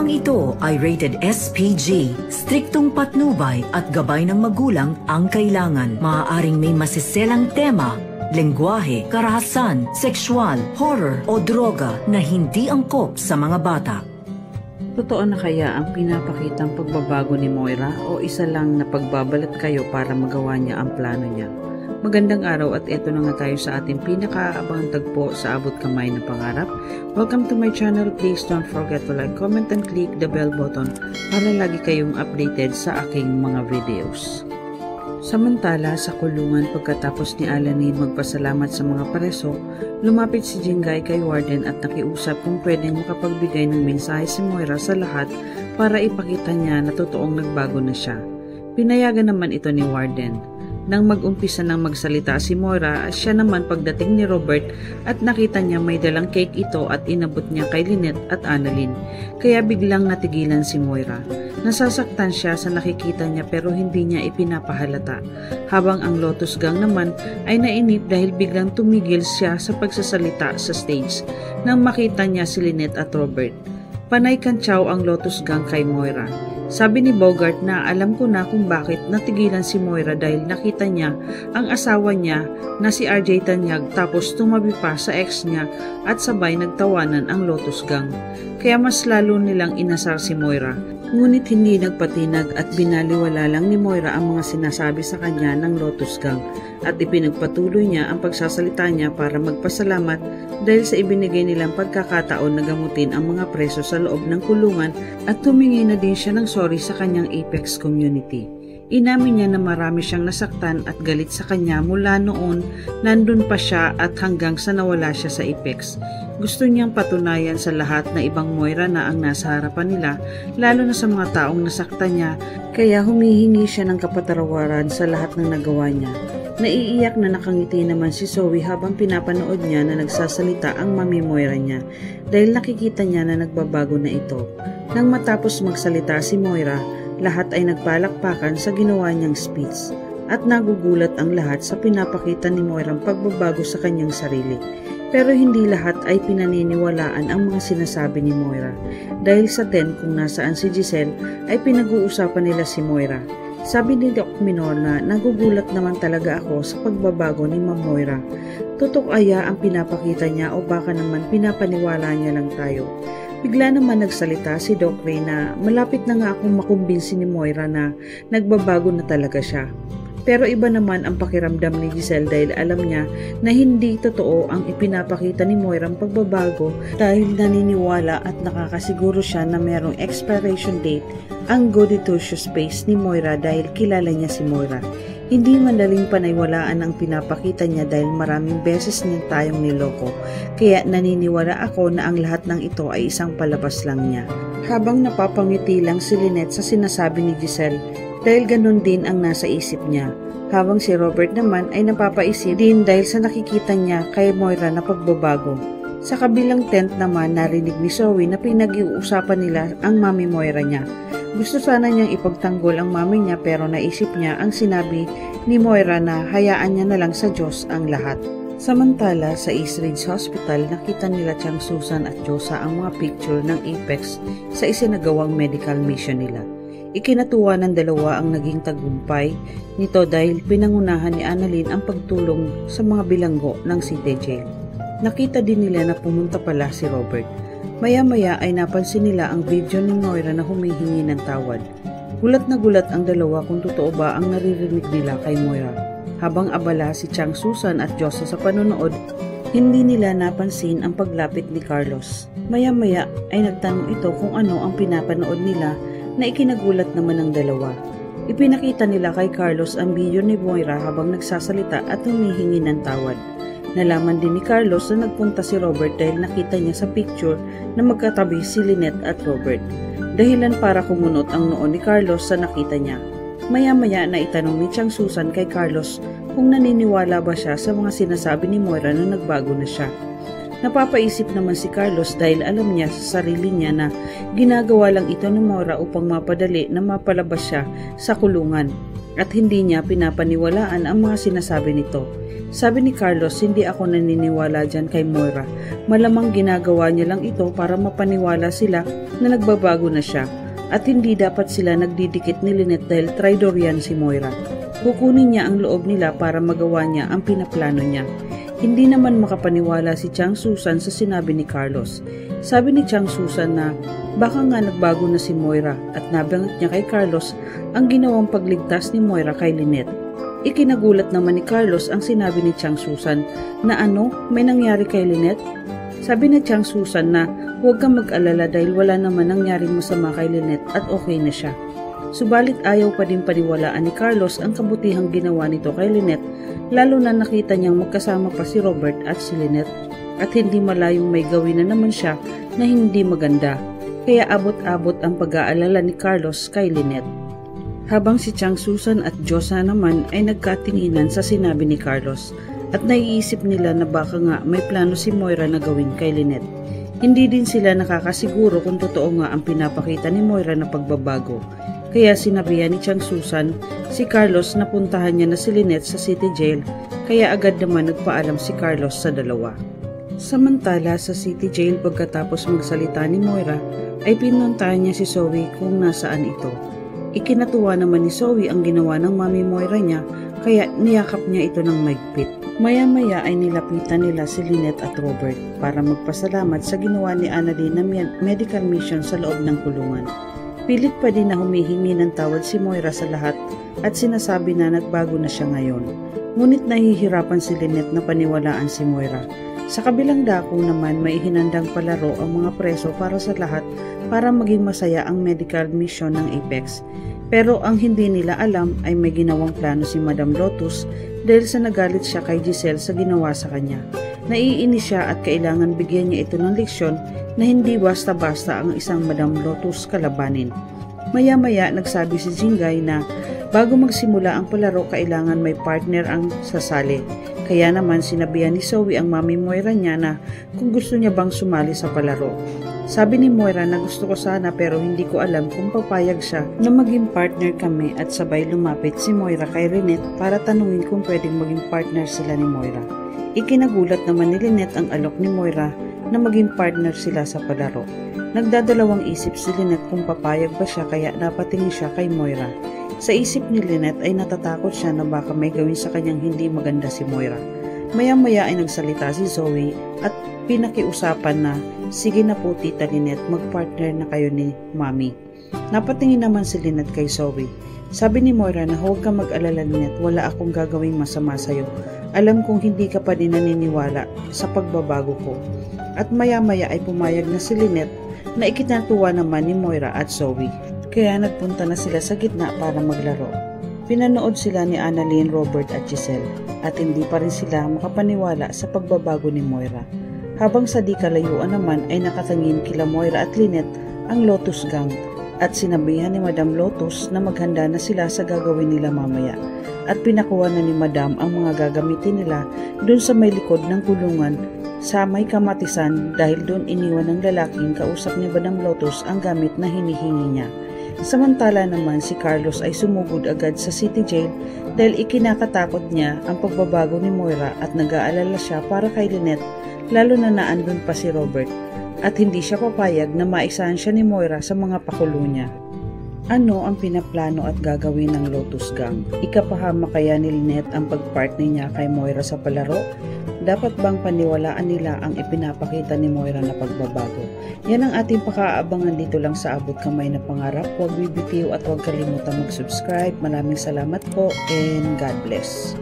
Programang ito ay rated SPG. Striktong patnubay at gabay ng magulang ang kailangan. Maaaring may masiselang tema, lengguwahe, karahasan, sexual, horror o droga na hindi angkop sa mga bata. Totoo na kaya ang pinapakitang pagbabago ni Moira o isa lang na pagbabalat kayo para magawa niya ang plano niya? Magandang araw at eto na nga tayo sa ating pinakaabangang tagpo sa Abot Kamay na Pangarap. Welcome to my channel. Please don't forget to like, comment, and click the bell button para lagi kayong updated sa aking mga videos. Samantala, sa kulungan pagkatapos ni Alanin magpasalamat sa mga preso, lumapit si Jingay kay Warden at nakiusap kung pwedeng makapagbigay ng mensahe si Moira sa lahat para ipakita niya na totoong nagbago na siya. Pinayagan naman ito ni Warden. Nang mag-umpisa ng magsalita si Moira, siya naman pagdating ni Robert at nakita niya may dalang cake ito at inabot niya kay Lynette at Annalyn. Kaya biglang natigilan si Moira. Nasasaktan siya sa nakikita niya pero hindi niya ipinapahalata. Habang ang Lotus Gang naman ay nainip dahil biglang tumigil siya sa pagsasalita sa stage nang makita niya si Lynette at Robert. Panay kantsaw ang Lotus Gang kay Moira. Sabi ni Bogart na alam ko na kung bakit natigilan si Moira dahil nakita niya ang asawa niya na si RJ Tanyag tapos tumabi pa sa ex niya at sabay nagtawanan ang Lotus Gang. Kaya mas lalo nilang inasar si Moira. Ngunit hindi nagpatinag at binaliwala lang ni Moira ang mga sinasabi sa kanya ng Lotus Gang at ipinagpatuloy niya ang pagsasalita niya para magpasalamat dahil sa ibinigay nilang pagkakataon na gamutin ang mga preso sa loob ng kulungan at humingi na din siya ng sorry sa kanyang Apex community. Inamin niya na marami siyang nasaktan at galit sa kanya mula noon nandun pa siya at hanggang sa nawala siya sa Apex. Gusto niyang patunayan sa lahat na ibang Moira na ang nasa harapan nila, lalo na sa mga taong nasaktan niya, kaya humihingi siya ng kapatarawaran sa lahat ng nagawa niya. Naiiyak na nakangiti naman si Zoe habang pinapanood niya na nagsasalita ang mami Moira niya dahil nakikita niya na nagbabago na ito. Nang matapos magsalita si Moira, lahat ay nagpalakpakan sa ginawa niyang speech at nagugulat ang lahat sa pinapakita ni Moira ang pagbabago sa kanyang sarili. Pero hindi lahat ay pinaniniwalaan ang mga sinasabi ni Moira dahil sa tent kung nasaan si Giselle ay pinag-uusapan nila si Moira. Sabi ni Doc Minor na nagugulat naman talaga ako sa pagbabago ni Ma'am Moira. Tutok aya ang pinapakita niya o baka naman pinapaniwala niya lang tayo. Bigla naman nagsalita si Doc Ray na malapit na nga akong makumbinsi ni Moira na nagbabago na talaga siya. Pero iba naman ang pakiramdam ni Giselle dahil alam niya na hindi totoo ang ipinapakita ni Moira ang pagbabago dahil naniniwala at nakakasiguro siya na mayroong expiration date ang Goody Two-Shoes face ni Moira dahil kilala niya si Moira. Hindi madaling panaywalaan ang pinapakita niya dahil maraming beses niya tayong niloko, kaya naniniwala ako na ang lahat ng ito ay isang palabas lang niya. Habang napapangiti lang si Lynette sa sinasabi ni Giselle dahil ganun din ang nasa isip niya. Habang si Robert naman ay napapaisip din dahil sa nakikita niya kay Moira na pagbabago. Sa kabilang tent naman narinig ni Zoe na pinag-iusapan nila ang mami Moira niya. Gusto sana niyang ipagtanggol ang mami niya pero naisip niya ang sinabi ni Moira na hayaan niya na lang sa Diyos ang lahat. Samantala sa East Ridge Hospital nakita nila Chang Susan at Josa ang mga picture ng Apex sa isinagawang medical mission nila. Ikinatuwa ng dalawa ang naging tagumpay nito dahil pinangunahan ni Annalyn ang pagtulong sa mga bilanggo ng City Jail. Nakita din nila na pumunta pala si Robert. Maya-maya ay napansin nila ang video ni Moira na humihingi ng tawad. Gulat na gulat ang dalawa kung totoo ba ang naririnig nila kay Moira. Habang abala si Chang Susan at Josa sa panonood, hindi nila napansin ang paglapit ni Carlos. Maya-maya ay nagtanong ito kung ano ang pinapanood nila na ikinagulat naman ng dalawa. Ipinakita nila kay Carlos ang video ni Moira habang nagsasalita at humihingi ng tawad. Nalaman din ni Carlos na nagpunta si Robert dahil nakita niya sa picture na magkatabi si Lynette at Robert. Dahilan para kumunot ang noo ni Carlos sa nakita niya. Maya-maya na itanong ni Chang Susan kay Carlos kung naniniwala ba siya sa mga sinasabi ni Moira na nagbago na siya. Napapaisip naman si Carlos dahil alam niya sa sarili niya na ginagawa lang ito ni Moira upang mapadali na mapalabas siya sa kulungan at hindi niya pinapaniwalaan ang mga sinasabi nito. Sabi ni Carlos, hindi ako naniniwala dyan kay Moira. Malamang ginagawa niya lang ito para mapaniwala sila na nagbabago na siya at hindi dapat sila nagdidikit ni Lynette dahil traidor yan si Moira. Kukunin niya ang loob nila para magawa niya ang pinaplano niya. Hindi naman makapaniwala si Chang Susan sa sinabi ni Carlos. Sabi ni Chang Susan na baka nga nagbago na si Moira at nabanggit niya kay Carlos ang ginawang pagligtas ni Moira kay Lynette. Ikinagulat naman ni Carlos ang sinabi ni Chang Susan na may nangyari kay Lynette? Sabi ni Chang Susan na huwag kang mag-alala dahil wala naman nangyaring masama kay Lynette at okay na siya. Subalit ayaw pa din paniwalaan ni Carlos ang kabutihang ginawa nito kay Lynette, lalo na nakita niyang magkasama pa si Robert at si Lynette at hindi malayong may gawin na naman siya na hindi maganda. Kaya abot-abot ang pag-aalala ni Carlos kay Lynette. Habang si Chang Susan at Josa naman ay nagkatinginan sa sinabi ni Carlos at naiisip nila na baka nga may plano si Moira na gawin kay Lynette. Hindi din sila nakakasiguro kung totoo nga ang pinapakita ni Moira na pagbabago. Kaya sinabihan ni Chang Susan si Carlos na puntahan niya na si Lynette sa City Jail, kaya agad naman nagpaalam si Carlos sa dalawa. Samantala sa City Jail pagkatapos magsalita ni Moira ay pinuntahan niya si Zoe kung nasaan ito. Ikinatuwa naman ni Zoe ang ginawa ng mami Moira niya kaya niyakap niya ito ng maigpit. Maya-maya ay nilapitan nila si Lynette at Robert para magpasalamat sa ginawa ni Annalyn na medical mission sa loob ng kulungan. Pilit pa din na humihingi ng tawad si Moira sa lahat at sinasabi na nagbago na siya ngayon. Ngunit nahihirapan si Lynette na paniwalaan si Moira. Sa kabilang dako naman may hinandang palaro ang mga preso para sa lahat para maging masaya ang medical mission ng Apex. Pero ang hindi nila alam ay may ginawang plano si Madam Lotus dahil sa nagalit siya kay Giselle sa ginawa sa kanya. Naiinis siya at kailangan bigyan niya ito ng leksyon na hindi basta-basta ang isang Madam Lotus kalabanin. Maya-maya nagsabi si Jingay na bago magsimula ang palaro kailangan may partner ang sasali. Kaya naman sinabihan ni Zoe ang mami Moira niya na kung gusto niya bang sumali sa palaro. Sabi ni Moira na gusto ko sana pero hindi ko alam kung papayag siya na maging partner kami at sabay lumapit si Moira kay Lynette para tanungin kung pwedeng maging partner sila ni Moira. Ikinagulat naman ni Lynette ang alok ni Moira na maging partner sila sa palaro. Nagdadalawang isip si Lynette kung papayag ba siya kaya napatingin siya kay Moira. Sa isip ni Lynette ay natatakot siya na baka may gawin sa kanyang hindi maganda si Moira. Maya-maya ay nagsalita si Zoe at pinakiusapan na sige na po Tita Lynette, magpartner na kayo ni Mami. Napatingin naman si Lynette kay Zoe. Sabi ni Moira na huwag ka mag-alala Lynette, wala akong gagawing masama sa'yo. Alam kong hindi ka pa din naniniwala sa pagbabago ko. At maya-maya ay pumayag na si Lynette na ikinatuwa naman ni Moira at Zoe. Kaya nagpunta na sila sa gitna para maglaro. Pinanood sila ni Annalyn, Robert at Giselle at hindi pa rin sila makapaniwala sa pagbabago ni Moira. Habang sa di kalayuan naman ay nakatangin kila Moira at Lynette ang Lotus Gang at sinabihan ni Madam Lotus na maghanda na sila sa gagawin nila mamaya at pinakuha na ni Madam ang mga gagamitin nila dun sa may likod ng kulungan sa may kamatisan dahil dun iniwan ng lalaking kausap ni Madam Lotus ang gamit na hinihingi niya. Samantala naman si Carlos ay sumugod agad sa City Jail dahil ikinakatakot niya ang pagbabago ni Moira at nag-aalala siya para kay Lynette lalo na naandun pa si Robert at hindi siya papayag na maisahan siya ni Moira sa mga pakulo niya. Ano ang pinaplano at gagawin ng Lotus Gang? Ikapahama kaya ni Lynette ang pagpartner niya kay Moira sa palaro? Dapat bang paniwalaan nila ang ipinapakita ni Moira na pagbabago? Yan ang ating pakaabangan dito lang sa Abot Kamay na Pangarap. Huwag bibitiw at huwag kalimutan mag-subscribe. Maraming salamat po and God bless.